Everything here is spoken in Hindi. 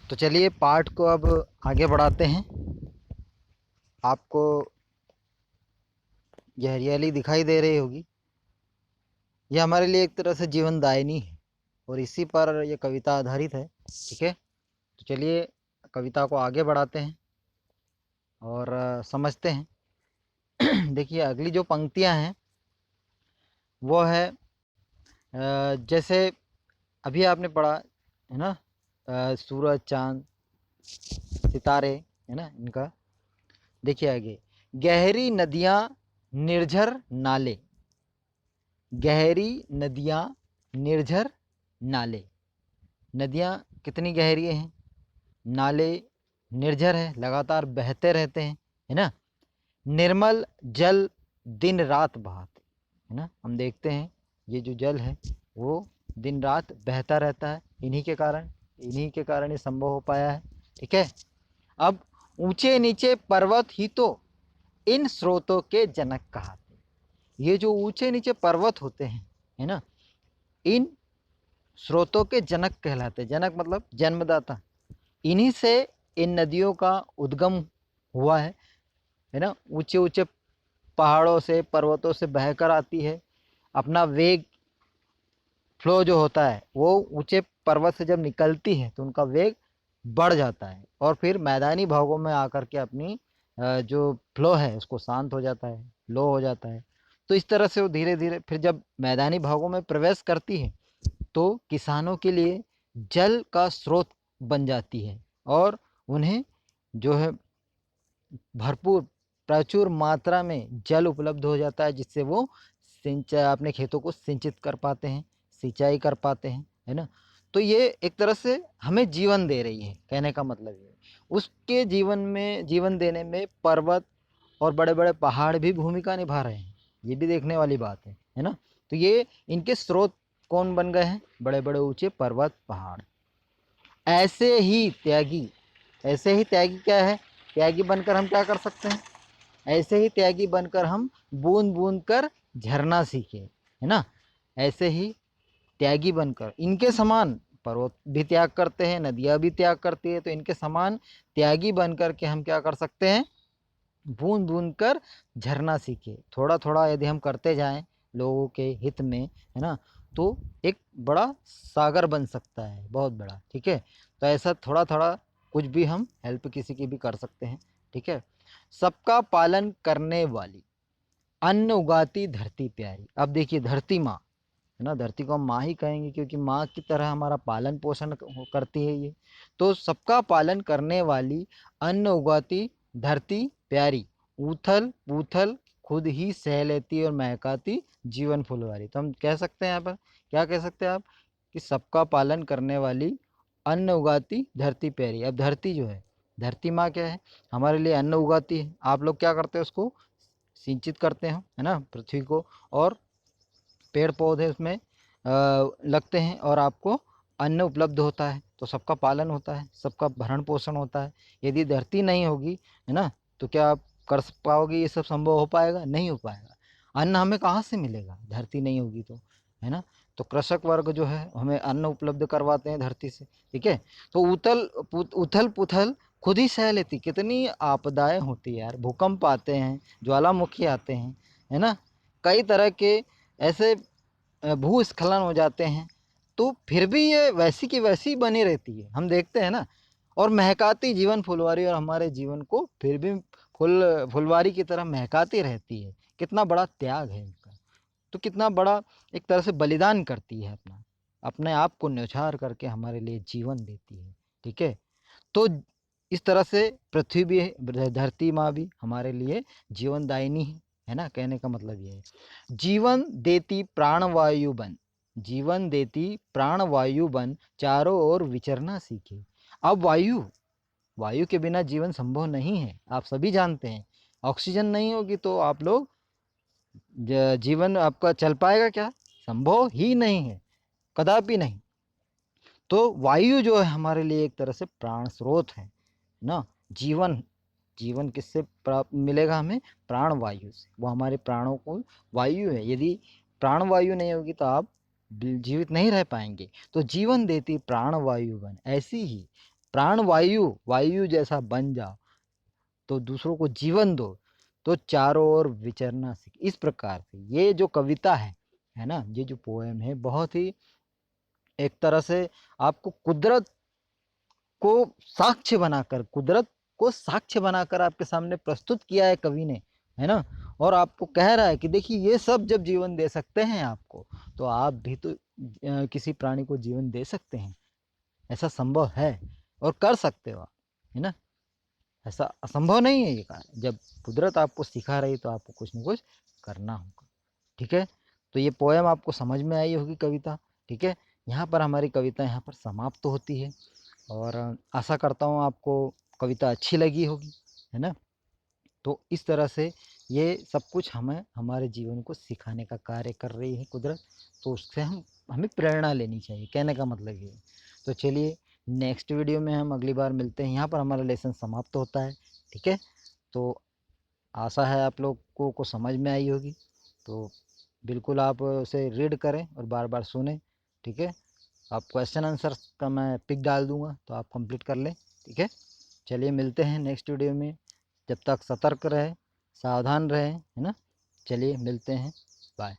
तो चलिए पाठ को अब आगे बढ़ाते हैं। आपको यह हरियाली दिखाई दे रही होगी, यह हमारे लिए एक तरह से जीवनदायिनी है और इसी पर यह कविता आधारित है। ठीक है, तो चलिए कविता को आगे बढ़ाते हैं और समझते हैं। देखिए अगली जो पंक्तियां हैं वो है जैसे अभी आपने पढ़ा है ना, सूरज चांद सितारे है ना इनका। देखिए आगे, गहरी नदियां निर्झर नाले, गहरी नदियां निर्झर नाले। नदियां कितनी गहरी हैं, नाले निर्झर है, लगातार बहते रहते हैं, है ना। निर्मल जल दिन रात बहाते, है ना। हम देखते हैं ये जो जल है वो दिन रात बहता रहता है, इन्हीं के कारण ये संभव हो पाया है। ठीक है, अब ऊंचे नीचे पर्वत ही तो इन स्रोतों के जनक कहाते। ये जो ऊंचे नीचे पर्वत होते हैं, है ना, इन स्रोतों के जनक कहलाते। जनक मतलब जन्मदाता। इन्हीं से इन नदियों का उद्गम हुआ है ना। ऊंचे ऊंचे पहाड़ों से पर्वतों से बहकर आती है। अपना वेग फ्लो जो होता है वो ऊंचे पर्वत से जब निकलती है तो उनका वेग बढ़ जाता है और फिर मैदानी भागों में आकर के अपनी जो फ्लो है उसको शांत हो जाता है, लो हो जाता है। तो इस तरह से वो धीरे धीरे फिर जब मैदानी भागों में प्रवेश करती है तो किसानों के लिए जल का स्रोत बन जाती है और उन्हें जो है भरपूर प्रचुर मात्रा में जल उपलब्ध हो जाता है, जिससे वो सिंचाई अपने खेतों को सिंचित कर पाते हैं, सिंचाई कर पाते हैं, है ना। तो ये एक तरह से हमें जीवन दे रही है, कहने का मतलब ये। उसके जीवन में जीवन देने में पर्वत और बड़े बड़े पहाड़ भी भूमिका निभा रहे हैं, ये भी देखने वाली बात है ना। तो ये इनके स्रोत कौन बन गए हैं, बड़े बड़े ऊंचे पर्वत पहाड़। ऐसे ही त्यागी, ऐसे ही त्यागी क्या है, त्यागी बनकर हम क्या कर सकते हैं, ऐसे ही त्यागी बनकर हम बूंद बूंद कर झरना सीखे, है ना। ऐसे ही त्यागी बनकर इनके समान पर्वत भी त्याग करते हैं, नदियां भी त्याग करती है, तो इनके समान त्यागी बनकर के हम क्या कर सकते हैं, बूंद बूंद कर झरना सीखे। थोड़ा थोड़ा यदि हम करते जाएं लोगों के हित में, है ना, तो एक बड़ा सागर बन सकता है, बहुत बड़ा। ठीक है, तो ऐसा थोड़ा थोड़ा कुछ भी हम हेल्प किसी की भी कर सकते हैं। ठीक है, सबका पालन करने वाली अन्न उगाती धरती प्यारी। अब देखिए धरती माँ, है ना, धरती को हम माँ ही कहेंगे क्योंकि माँ की तरह हमारा पालन पोषण करती है ये। तो सबका पालन करने वाली अन्न उगाती धरती प्यारी, उथल पूथल खुद ही सह लेती और महकाती जीवन फुलवारी। तो हम कह सकते हैं यहाँ पर, क्या कह सकते हैं आप, कि सबका पालन करने वाली अन्न उगाती धरती प्यारी। अब धरती जो है, धरती माँ क्या है, हमारे लिए अन्न उगाती है। आप लोग क्या करते हैं, उसको सिंचित करते हो, है ना, पृथ्वी को, और पेड़ पौधे उसमें लगते हैं और आपको अन्न उपलब्ध होता है, तो सबका पालन होता है, सबका भरण पोषण होता है। यदि धरती नहीं होगी, है ना, तो क्या आप कर पाओगे, ये सब संभव हो पाएगा, नहीं हो पाएगा। अन्न हमें कहाँ से मिलेगा, धरती नहीं होगी तो, है ना। तो कृषक वर्ग जो है हमें अन्न उपलब्ध करवाते हैं धरती से। ठीक है, तो उथल पुथल खुद ही सह लेती। कितनी आपदाएं होती है यार, भूकंप आते हैं, ज्वालामुखी आते हैं, है ना, कई तरह के ऐसे भूस्खलन हो जाते हैं, तो फिर भी ये वैसी की वैसी बनी रहती है, हम देखते हैं ना। और महकाती जीवन फुलवारी, और हमारे जीवन को फिर भी फुलवारी की तरह महकाती रहती है। कितना बड़ा त्याग है इनका, तो कितना बड़ा एक तरह से बलिदान करती है, अपना अपने आप को न्यौछावर करके हमारे लिए जीवन देती है। ठीक है, तो इस तरह से पृथ्वी भी, धरती माँ भी हमारे लिए जीवनदायिनी है ना। कहने का मतलब ये है, जीवन देती प्राणवायु बन, जीवन देती प्राणवायु बन चारों ओर विचरना सीखे। अब वायु, वायु के बिना जीवन संभव नहीं है, आप सभी जानते हैं। ऑक्सीजन नहीं होगी तो आप लोग जीवन आपका चल पाएगा क्या, संभव ही नहीं है, कदापि नहीं। तो वायु जो है हमारे लिए एक तरह से प्राण स्रोत है ना। जीवन, जीवन किससे प्राप्त मिलेगा हमें, प्राण वायु से। वो हमारे प्राणों को वायु है, यदि प्राण वायु नहीं होगी तो आप जीवित नहीं रह पाएंगे। तो जीवन देती प्राण वायु बन, ऐसी ही प्राण वायु वायु जैसा बन जाओ, तो दूसरों को जीवन दो, तो चारों ओर विचरना सीख। इस प्रकार से ये जो कविता है ना, ये जो पोएम है, बहुत ही एक तरह से आपको कुदरत को साक्ष्य बनाकर, कुदरत को साक्ष्य बनाकर आपके सामने प्रस्तुत किया है कवि ने, है ना। और आपको कह रहा है कि देखिए ये सब जब जीवन दे सकते हैं आपको, तो आप भी तो किसी प्राणी को जीवन दे सकते हैं। ऐसा संभव है और कर सकते हो आप, है ना। ऐसा असंभव नहीं है ये कार्य। जब कुदरत आपको सिखा रही तो आपको कुछ न कुछ करना होगा, ठीक है। तो ये पोएम आपको समझ में आई होगी, कविता, ठीक है। यहाँ पर हमारी कविता यहाँ पर समाप्त होती है, और आशा करता हूँ आपको कविता अच्छी लगी होगी, है ना। तो इस तरह से ये सब कुछ हमें हमारे जीवन को सिखाने का कार्य कर रही है कुदरत। तो उससे हमें प्रेरणा लेनी चाहिए, कहने का मतलब ये है। तो चलिए नेक्स्ट वीडियो में हम अगली बार मिलते हैं। यहाँ पर हमारा लेसन समाप्त होता है, ठीक है। तो आशा है आप लोगों को समझ में आई होगी। तो बिल्कुल आप उसे रीड करें और बार बार सुने, ठीक है। आप क्वेश्चन आंसर का मैं पिक डाल दूंगा, तो आप कंप्लीट कर लें, ठीक है। चलिए मिलते हैं नेक्स्ट वीडियो में। जब तक सतर्क रहे, सावधान रहें, है ना। चलिए मिलते हैं, बाय।